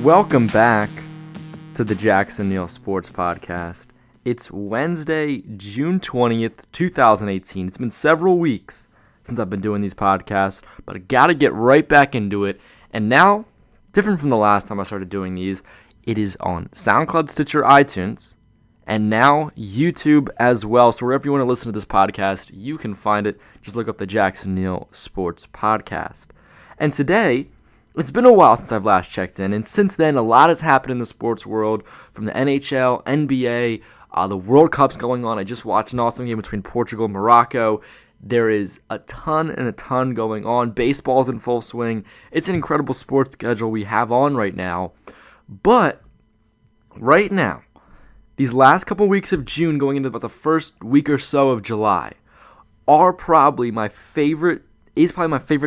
Welcome back to the Jackson Neill Sports Podcast. It's Wednesday, June 20th, 2018. It's been several weeks since I've been doing these podcasts, but I gotta get right back into it. And now, different from the last time I started doing these, it is on SoundCloud, Stitcher, iTunes, and now YouTube as well. So wherever you want to listen to this podcast, you can find it. Just look up the Jackson Neill Sports Podcast. And today, it's been a while since I've last checked in, and since then, a lot has happened in the sports world, from the NHL, NBA, the World Cup's going on. I just watched an awesome game between Portugal and Morocco. There is a ton going on. Baseball's in full swing. It's an incredible sports schedule we have on right now. But right now, these last couple weeks of June going into about the first week or so of July are probably my favorite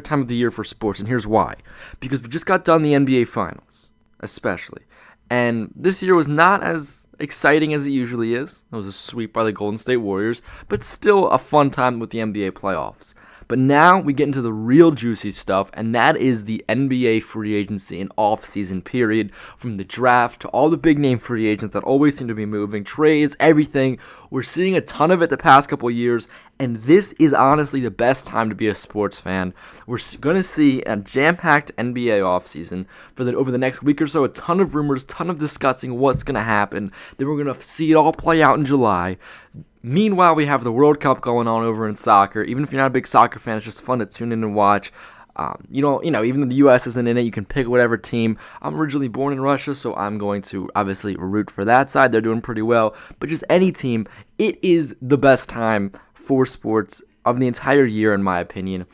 time of the year for sports, and here's why. Because we just got done the NBA Finals, especially. And this year was not as exciting as it usually is. It was a sweep by the Golden State Warriors, but still a fun time with the NBA playoffs. But now we get into the real juicy stuff, and that is the NBA free agency and offseason period, from the draft to all the big-name free agents that always seem to be moving, trades, everything. We're seeing a ton of it the past couple years, and this is honestly the best time to be a sports fan. We're going to see a jam-packed NBA offseason over the next week or so, a ton of rumors, ton of discussing what's going to happen. Then we're going to see it all play out in July. Meanwhile, we have the World Cup going on over in soccer. Even if you're not a big soccer fan, it's just fun to tune in and watch. Even though the U.S. isn't in it, you can pick whatever team. I'm originally born in Russia, so I'm going to obviously root for that side. They're doing pretty well. But just any team, it is the best time for sports of the entire year, in my opinion.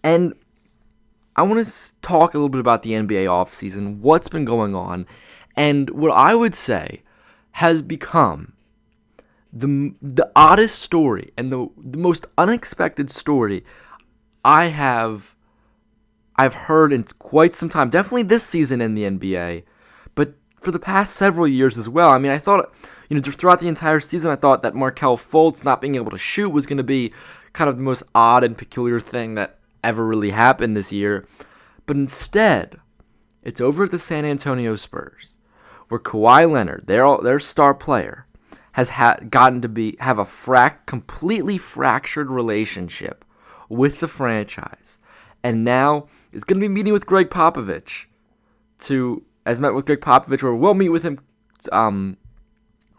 And I want to talk a little bit about the NBA offseason, what's been going on, and what I would say has become the oddest story and the most unexpected story I've heard in quite some time. Definitely this season in the NBA, but for the past several years as well. I mean, I thought, throughout the entire season, I thought that Markelle Fultz not being able to shoot was going to be kind of the most odd and peculiar thing that ever really happened this year. But instead, it's over at the San Antonio Spurs, where Kawhi Leonard, their star player, has gotten to have a completely fractured relationship with the franchise, and now is going to be meeting with Greg Popovich. Or we'll meet with him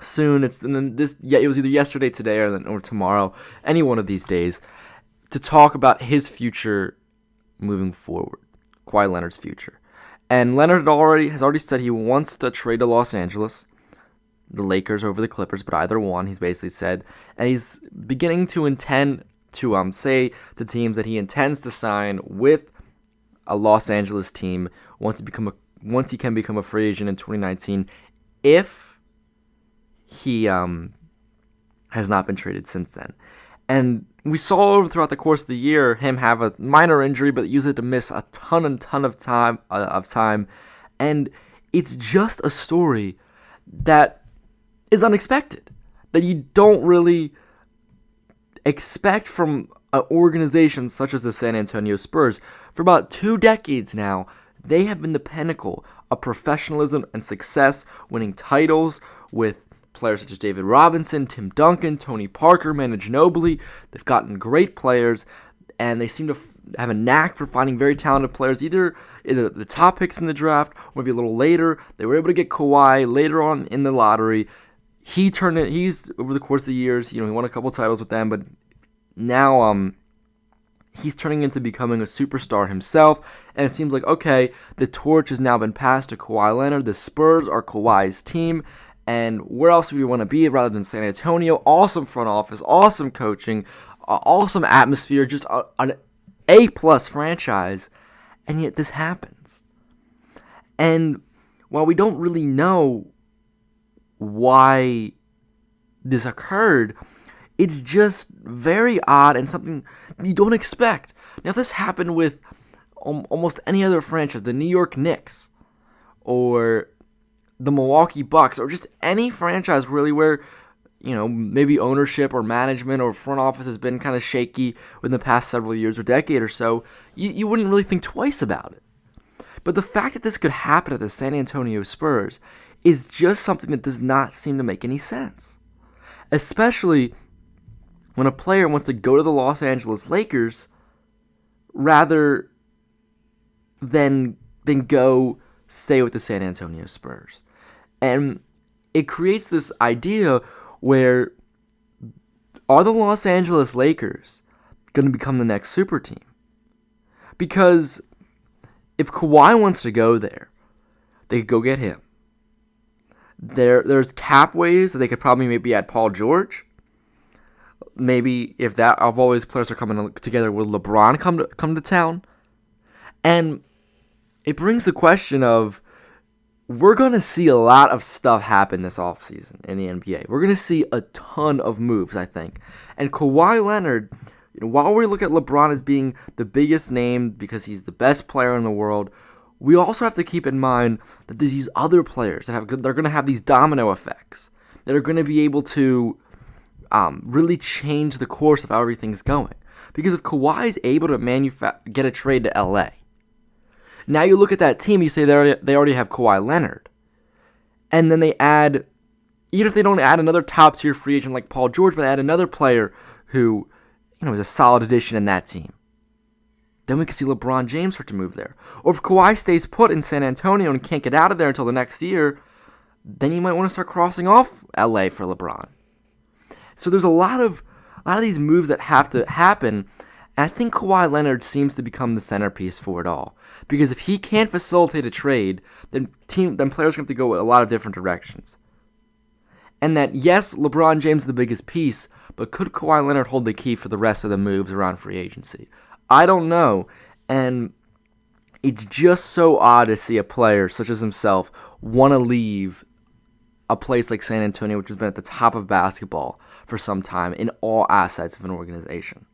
soon. It was either yesterday, today, or tomorrow, any one of these days, to talk about his future moving forward, Kawhi Leonard's future. And Leonard has already said he wants to trade to Los Angeles, the Lakers over the Clippers, but either one, he's basically said. And he's beginning to intend to say to teams that he intends to sign with a Los Angeles team once he can become a free agent in 2019, if he has not been traded since then. And we saw throughout the course of the year him have a minor injury, but use it to miss a ton of time. And it's just a story that is unexpected, that you don't really expect from an organization such as the San Antonio Spurs. For about 2 decades now, they have been the pinnacle of professionalism and success, winning titles with players such as David Robinson, Tim Duncan, Tony Parker, Manu Ginobili. They've gotten great players, and they seem to have a knack for finding very talented players, either the top picks in the draft, or maybe a little later. They were able to get Kawhi later on in the lottery. He's over the course of the years, he won a couple titles with them, but now he's turning into becoming a superstar himself, and it seems like, okay, the torch has now been passed to Kawhi Leonard. The Spurs are Kawhi's team, and where else would we want to be rather than San Antonio? Awesome front office, awesome coaching, awesome atmosphere, just an A-plus franchise, and yet this happens. And while we don't really know why this occurred, it's just very odd and something you don't expect. Now, if this happened with almost any other franchise, the New York Knicks or the Milwaukee Bucks, or just any franchise really where, maybe ownership or management or front office has been kind of shaky within the past several years or decade or so, you wouldn't really think twice about it. But the fact that this could happen at the San Antonio Spurs is just something that does not seem to make any sense. Especially when a player wants to go to the Los Angeles Lakers rather than go stay with the San Antonio Spurs. And it creates this idea where, are the Los Angeles Lakers going to become the next super team? Because if Kawhi wants to go there, they could go get him. There's cap ways that they could probably maybe add Paul George. Maybe if all these players are coming together, will LeBron come to town? And it brings the question of, we're going to see a lot of stuff happen this offseason in the NBA. We're going to see a ton of moves, I think. And Kawhi Leonard, while we look at LeBron as being the biggest name because he's the best player in the world, we also have to keep in mind that there's these other players they're going to have these domino effects that are going to be able to really change the course of how everything's going. Because if Kawhi is able to get a trade to LA, now you look at that team, you say they already have Kawhi Leonard. And then they add, even if they don't add another top-tier free agent like Paul George, but add another player who is a solid addition in that team, then we could see LeBron James start to move there. Or if Kawhi stays put in San Antonio and can't get out of there until the next year, then you might want to start crossing off LA for LeBron. So there's a lot of these moves that have to happen, and I think Kawhi Leonard seems to become the centerpiece for it all. Because if he can't facilitate a trade, then players have to go a lot of different directions. And that, yes, LeBron James is the biggest piece, but could Kawhi Leonard hold the key for the rest of the moves around free agency? I don't know. And it's just so odd to see a player such as himself want to leave a place like San Antonio, which has been at the top of basketball for some time in all assets of an organization.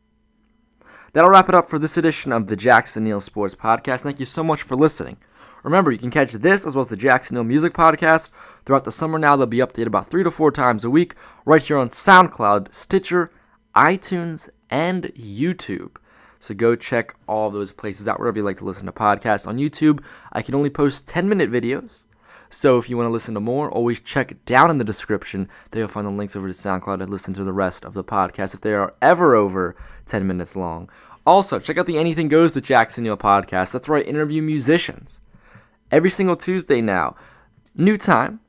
That'll wrap it up for this edition of the Jackson Neill Sports Podcast. Thank you so much for listening. Remember, you can catch this as well as the Jackson Neill Music Podcast throughout the summer now. They'll be updated about 3 to 4 times a week right here on SoundCloud, Stitcher, iTunes, and YouTube. So go check all those places out wherever you like to listen to podcasts. On YouTube, I can only post 10-minute videos. So if you want to listen to more, always check down in the description. There you'll find the links over to SoundCloud and listen to the rest of the podcast if they are ever over 10 minutes long. Also, check out the Anything Goes with Jackson Neill podcast. That's where I interview musicians. Every single Tuesday now. New time,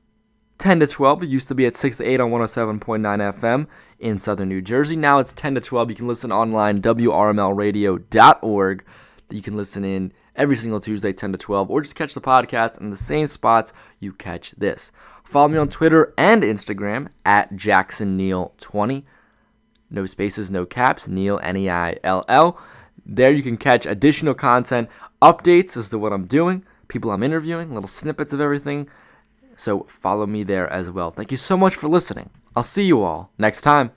10 to 12. It used to be at 6 to 8 on 107.9 FM in southern New Jersey. Now it's 10 to 12. You can listen online, WRMLradio.org. You can listen in every single Tuesday, 10 to 12, or just catch the podcast in the same spots you catch this. Follow me on Twitter and Instagram at JacksonNeill20. No spaces, no caps, Neil, Neill. There you can catch additional content, updates as to what I'm doing, people I'm interviewing, little snippets of everything. So follow me there as well. Thank you so much for listening. I'll see you all next time.